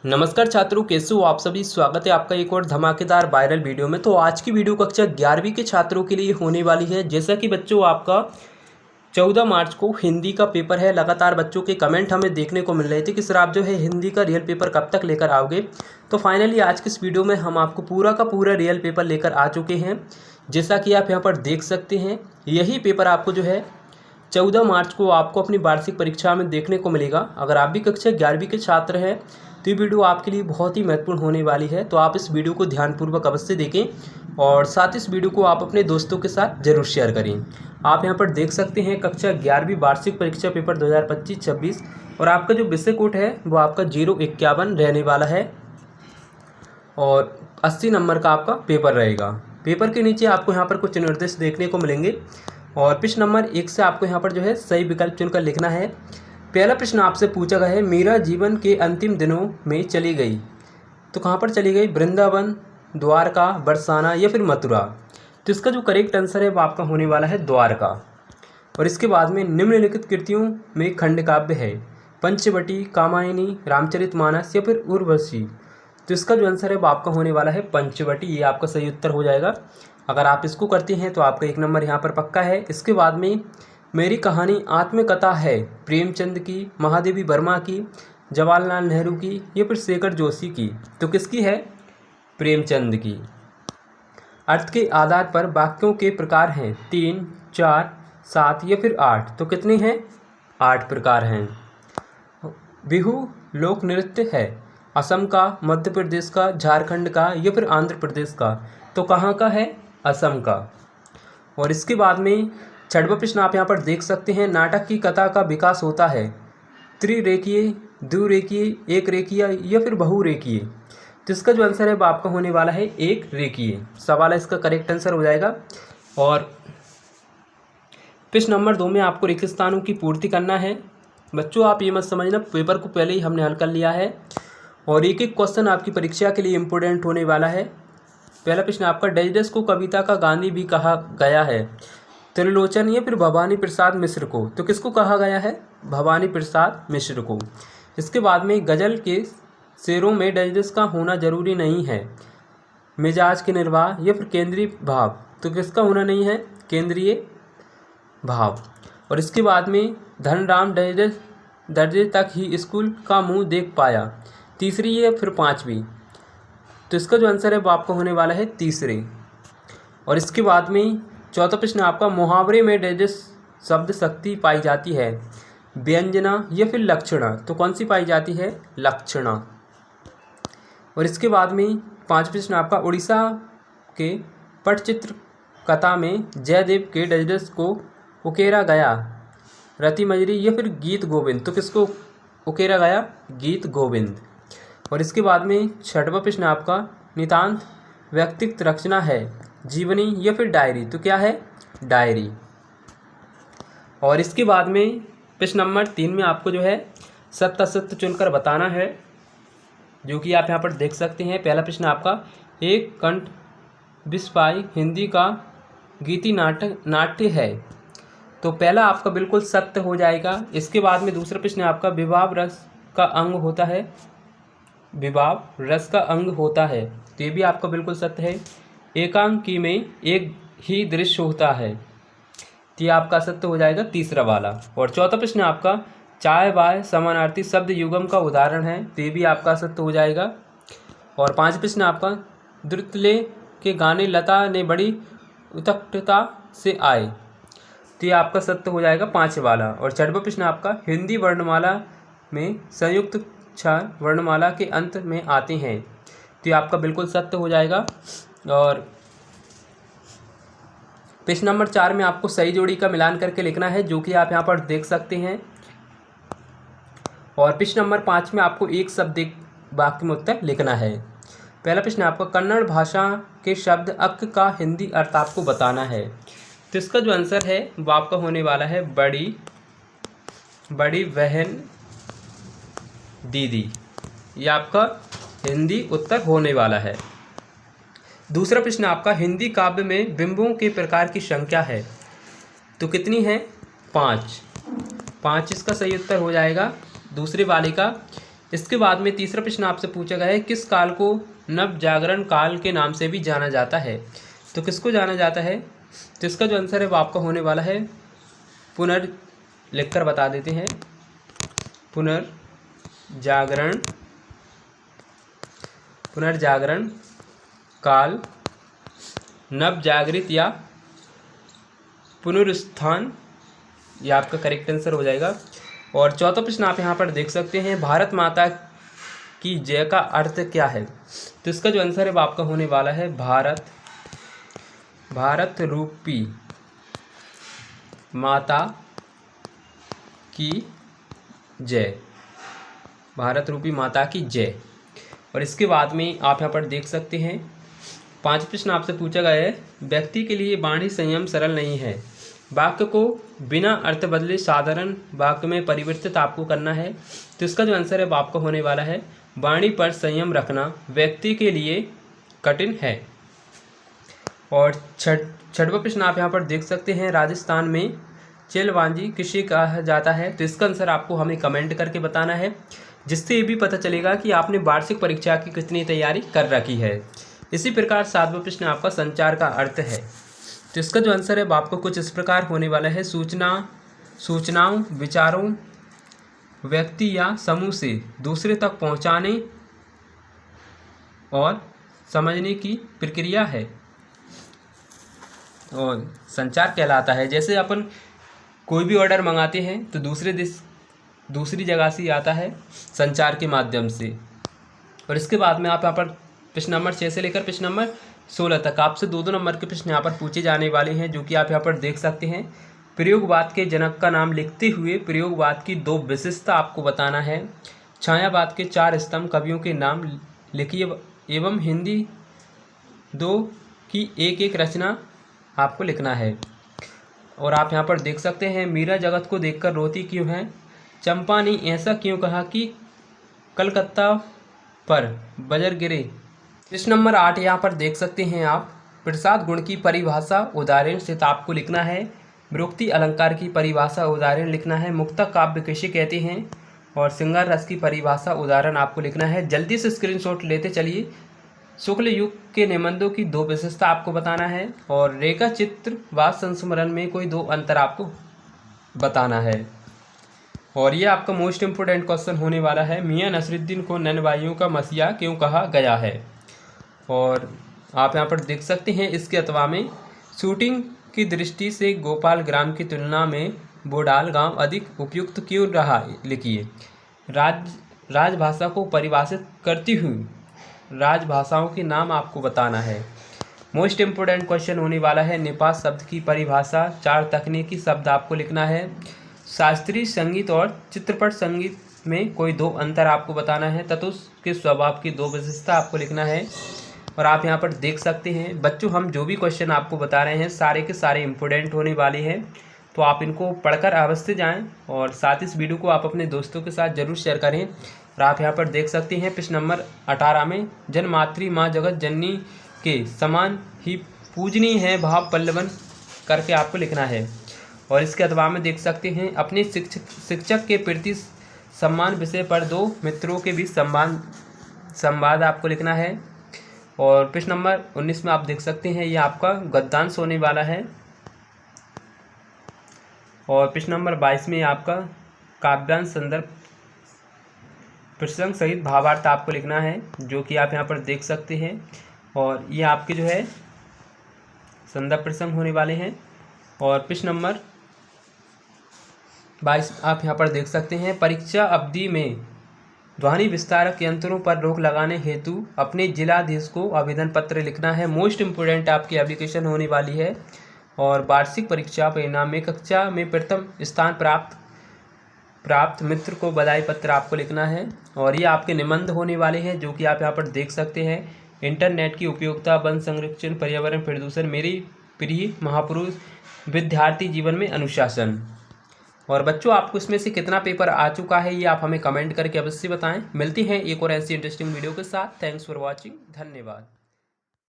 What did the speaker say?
नमस्कार छात्रों, कैसे हो आप सभी। स्वागत है आपका एक और धमाकेदार वायरल वीडियो में। तो आज की वीडियो कक्षा 11वीं के छात्रों के लिए होने वाली है। जैसा कि बच्चों आपका 14 मार्च को हिंदी का पेपर है। लगातार बच्चों के कमेंट हमें देखने को मिल रहे थे कि सर आप जो है हिंदी का रियल पेपर कब तक लेकर आओगे। तो फाइनली आज की इस वीडियो में हम आपको पूरा का पूरा रियल पेपर लेकर आ चुके हैं। जैसा कि आप यहाँ पर देख सकते हैं, यही पेपर आपको जो है 14 मार्च को आपको अपनी वार्षिक परीक्षा में देखने को मिलेगा। अगर आप भी कक्षा 11वीं के छात्र हैं तो ये वीडियो आपके लिए बहुत ही महत्वपूर्ण होने वाली है। तो आप इस वीडियो को ध्यानपूर्वक अवश्य देखें और साथ इस वीडियो को आप अपने दोस्तों के साथ जरूर शेयर करें। आप यहाँ पर देख सकते हैं कक्षा 11वीं वार्षिक परीक्षा पेपर 2025-26 और आपका जो विषय कोड है वो आपका 051 रहने वाला है और 80 नंबर का आपका पेपर रहेगा। पेपर के नीचे आपको यहाँ पर कुछ निर्देश देखने को मिलेंगे और प्रश्न नंबर 1 से आपको यहाँ पर जो है सही विकल्प चुनकर लिखना है। पहला प्रश्न आपसे पूछा गया है, मीरा जीवन के अंतिम दिनों में चली गई तो कहाँ पर चली गई? वृंदावन, द्वारका, बरसाना या फिर मथुरा। तो इसका जो करेक्ट आंसर है वो आपका होने वाला है द्वारका। और इसके बाद में निम्नलिखित कृतियों में खंड काव्य है पंचवटी, कामायनी, रामचरितमानस या फिर उर्वशी। तो इसका जो आंसर है वो आपका होने वाला है पंचवटी। ये आपका सही उत्तर हो जाएगा। अगर आप इसको करते हैं तो आपका 1 नंबर यहाँ पर पक्का है। इसके बाद में मेरी कहानी आत्मकथा है प्रेमचंद की, महादेवी वर्मा की, जवाहरलाल नेहरू की या फिर शेखर जोशी की। तो किसकी है? प्रेमचंद की। अर्थ के आधार पर वाक्यों के प्रकार हैं 3, 4, 7 या फिर 8। तो कितने हैं? 8 प्रकार हैं। बिहू लोक नृत्य है असम का, मध्य प्रदेश का, झारखंड का या फिर आंध्र प्रदेश का। तो कहाँ का है? असम का। और इसके बाद में 6वां प्रश्न आप यहाँ पर देख सकते हैं, नाटक की कथा का विकास होता है त्रिरेखीय, द्विरेखीय, एक रेखीय या फिर बहुरेखीय। तो इसका जो आंसर है वो आपका होने वाला है एक रेखीय। सवाल है इसका करेक्ट आंसर हो जाएगा। और प्रश्न नंबर 2 में आपको रिक्त स्थानों की पूर्ति करना है। बच्चों आप ये मत समझना पेपर को पहले ही हमने हल कर लिया है और एक एक क्वेश्चन आपकी परीक्षा के लिए इम्पोर्टेंट होने वाला है। पहला प्रश्न आपका, डैश को कविता का गांधी भी कहा गया है त्रिलोचन या फिर भवानी प्रसाद मिश्र को। तो किसको कहा गया है? भवानी प्रसाद मिश्र को। इसके बाद में गजल के शेरों में डैश का होना जरूरी नहीं है मिजाज के निर्वाह या फिर केंद्रीय भाव। तो किसका होना नहीं है? केंद्रीय भाव। और इसके बाद में धनराम डैश दर्जे तक ही स्कूल का मुंह देख पाया, तीसरी या फिर 5वीं। तो इसका जो आंसर है वो आपका होने वाला है तीसरे। और इसके बाद में 4वां प्रश्न आपका, मुहावरे में डैश शब्द शक्ति पाई जाती है व्यंजना या फिर लक्षणा। तो कौन सी पाई जाती है? लक्षणा। और इसके बाद में 5वां प्रश्न आपका, उड़ीसा के पटचित्र कथा में जयदेव के डैश को उकेरा गया रति मजरी या फिर गीत गोविंद। तो किसको उकेरा गया? गीत गोविंद। और इसके बाद में 6वां प्रश्न आपका, नितांत व्यक्तित्व रचना है जीवनी या फिर डायरी। तो क्या है? डायरी। और इसके बाद में प्रश्न नंबर 3 में आपको जो है सत्य असत्य चुनकर बताना है, जो कि आप यहाँ पर देख सकते हैं। पहला प्रश्न आपका, एक कंठ बिस्पाई हिंदी का गीति नाट्य है। तो पहला आपका बिल्कुल सत्य हो जाएगा। इसके बाद में दूसरा प्रश्न आपका, विवाह रस का अंग होता है विवाह रस का अंग होता है। तो ये भी आपका बिल्कुल सत्य है। एकांकी में एक ही दृश्य होता है। तो ये आपका सत्य हो जाएगा तीसरा वाला। और 4वां प्रश्न आपका, चाय बाय समानार्थी शब्द युगम का उदाहरण है। तो ये भी आपका सत्य हो जाएगा। और 5वां प्रश्न आपका, द्रुतले के गाने लता ने बड़ी उत्कटता से आए। तो ये आपका सत्य हो जाएगा 5 वाला। और 6वां प्रश्न आपका, हिंदी वर्णमाला में संयुक्त क्षर वर्णमाला के अंत में आते हैं। तो ये आपका बिल्कुल सत्य हो जाएगा। और प्रश्न नंबर 4 में आपको सही जोड़ी का मिलान करके लिखना है, जो कि आप यहाँ पर देख सकते हैं। और प्रश्न नंबर 5 में आपको एक शब्द एक वाक्य में उत्तर लिखना है। पहला प्रश्न आपका, कन्नड़ भाषा के शब्द अक का हिंदी अर्थ आपको बताना है। तो इसका जो आंसर है वो आपका होने वाला है बड़ी बहन दीदी। ये आपका हिंदी उत्तर होने वाला है। दूसरा प्रश्न आपका, हिंदी काव्य में बिंबों के प्रकार की संख्या है। तो कितनी है? 5 इसका सही उत्तर हो जाएगा दूसरे वाले का। इसके बाद में तीसरा प्रश्न आपसे पूछा गया है, किस काल को नव जागरण काल के नाम से भी जाना जाता है? तो किसको जाना जाता है? तो इसका जो आंसर है वो आपका होने वाला है लिखकर बता देते हैं, पुनर्जागरण काल, नवजागृत या पुनरुत्थान, ये आपका करेक्ट आंसर हो जाएगा। और चौथा प्रश्न आप यहाँ पर देख सकते हैं, भारत माता की जय का अर्थ क्या है? तो इसका जो आंसर है वो आपका होने वाला है भारत रूपी माता की जय, भारत रूपी माता की जय। और इसके बाद में आप यहाँ पर देख सकते हैं, 5 प्रश्न आपसे पूछा गया है, व्यक्ति के लिए वाणी संयम सरल नहीं है, वाक्य को बिना अर्थ बदले साधारण वाक्य में परिवर्तित आपको करना है। तो इसका जो आंसर है वो आपका होने वाला है, वाणी पर संयम रखना व्यक्ति के लिए कठिन है। और छठवां प्रश्न आप यहाँ पर देख सकते हैं, राजस्थान में चेलवांजी किसे कहा जाता है? तो इसका आंसर आपको हमें कमेंट करके बताना है, जिससे ये भी पता चलेगा कि आपने वार्षिक परीक्षा की कितनी तैयारी कर रखी है। इसी प्रकार 7वां प्रश्न आपका संचार का अर्थ है। तो इसका जो आंसर है वो आपको कुछ इस प्रकार होने वाला है, सूचनाओं, विचारों, व्यक्ति या समूह से दूसरे तक पहुंचाने और समझने की प्रक्रिया है और संचार कहलाता है। जैसे अपन कोई भी ऑर्डर मंगाते हैं तो दूसरी जगह से आता है संचार के माध्यम से। और इसके बाद में आप यहाँ पर प्रश्न नंबर 6 से लेकर प्रश्न नंबर 16 तक आपसे 2-2 नंबर के प्रश्न यहाँ पर पूछे जाने वाले हैं, जो कि आप यहाँ पर देख सकते हैं। प्रयोगवाद के जनक का नाम लिखते हुए प्रयोगवाद की 2 विशेषता आपको बताना है। छायावाद के 4 स्तंभ कवियों के नाम लिखिए एवं हिंदी 2 की एक रचना आपको लिखना है। और आप यहाँ पर देख सकते हैं, मीरा जगत को देखकर रोती क्यों है? चंपा ने ऐसा क्यों कहा कि कलकत्ता पर बजर गिरे? प्रश्न नंबर 8 यहाँ पर देख सकते हैं आप, प्रसाद गुण की परिभाषा उदाहरण से आपको लिखना है। विरोक्ति अलंकार की परिभाषा उदाहरण लिखना है। मुक्तक काव्य किसे कहते हैं? और श्रृंगार रस की परिभाषा उदाहरण आपको लिखना है। जल्दी से स्क्रीनशॉट लेते चलिए। शुक्ल युग के निबंधों की 2 विशेषता आपको बताना है और रेखा चित्र व संस्मरण में कोई 2 अंतर आपको बताना है। और ये आपका मोस्ट इम्पोर्टेंट क्वेश्चन होने वाला है, मियां नसरुद्दीन को नन भाइयों का मसीहा क्यों कहा गया है? और आप यहाँ पर देख सकते हैं, इसके अथवा में शूटिंग की दृष्टि से गोपाल ग्राम की तुलना में बोडाल गांव अधिक उपयुक्त क्यों रहा? लिखिए। राजभाषा को परिभाषित करती हुई राजभाषाओं के नाम आपको बताना है। मोस्ट इम्पोर्टेंट क्वेश्चन होने वाला है, निपात शब्द की परिभाषा। 4 तकनीकी शब्द आपको लिखना है। शास्त्रीय संगीत और चित्रपट संगीत में कोई 2 अंतर आपको बताना है। तत्व के स्वभाव की 2 विशेषता आपको लिखना है। और आप यहाँ पर देख सकते हैं बच्चों, हम जो भी क्वेश्चन आपको बता रहे हैं सारे के सारे इम्पोर्टेंट होने वाले हैं, तो आप इनको पढ़कर अवश्य जाएं और साथ इस वीडियो को आप अपने दोस्तों के साथ जरूर शेयर करें। और आप यहाँ पर देख सकते हैं प्रश्न नंबर 18 में, जन्मात्री माँ जगत जननी के समान ही पूजनीय है भाव पल्लवन करके आपको लिखना है। और इसके अथवा में देख सकते हैं, अपने शिक्षक के प्रति सम्मान विषय पर 2 मित्रों के बीच संवाद आपको लिखना है। और प्रश्न नंबर 19 में आप देख सकते हैं, ये आपका गद्यांश होने वाला है। और प्रश्न नंबर 22 में आपका काव्यांश संदर्भ प्रसंग सहित भावार्थ आपको लिखना है, जो कि आप यहाँ पर देख सकते हैं। और ये आपके जो है संदर्भ प्रसंग होने वाले हैं। और प्रश्न नंबर 22 आप यहाँ पर देख सकते हैं, परीक्षा अवधि में ध्वनि विस्तारक यंत्रों पर रोक लगाने हेतु अपने जिलाधीश को आवेदन पत्र लिखना है। मोस्ट इम्पोर्टेंट आपकी एप्लीकेशन होने वाली है। और वार्षिक परीक्षा परिणाम में कक्षा में प्रथम स्थान प्राप्त मित्र को बधाई पत्र आपको लिखना है। और ये आपके निबंध होने वाले हैं, जो कि आप यहाँ पर देख सकते हैं। इंटरनेट की उपयोगिता, वन संरक्षण, पर्यावरण प्रदूषण, मेरी प्रिय महापुरुष, विद्यार्थी जीवन में अनुशासन। और बच्चों, आपको इसमें से कितना पेपर आ चुका है ये आप हमें कमेंट करके अवश्य बताएं। मिलती हैं एक और ऐसी इंटरेस्टिंग वीडियो के साथ। Thanks for watching. धन्यवाद।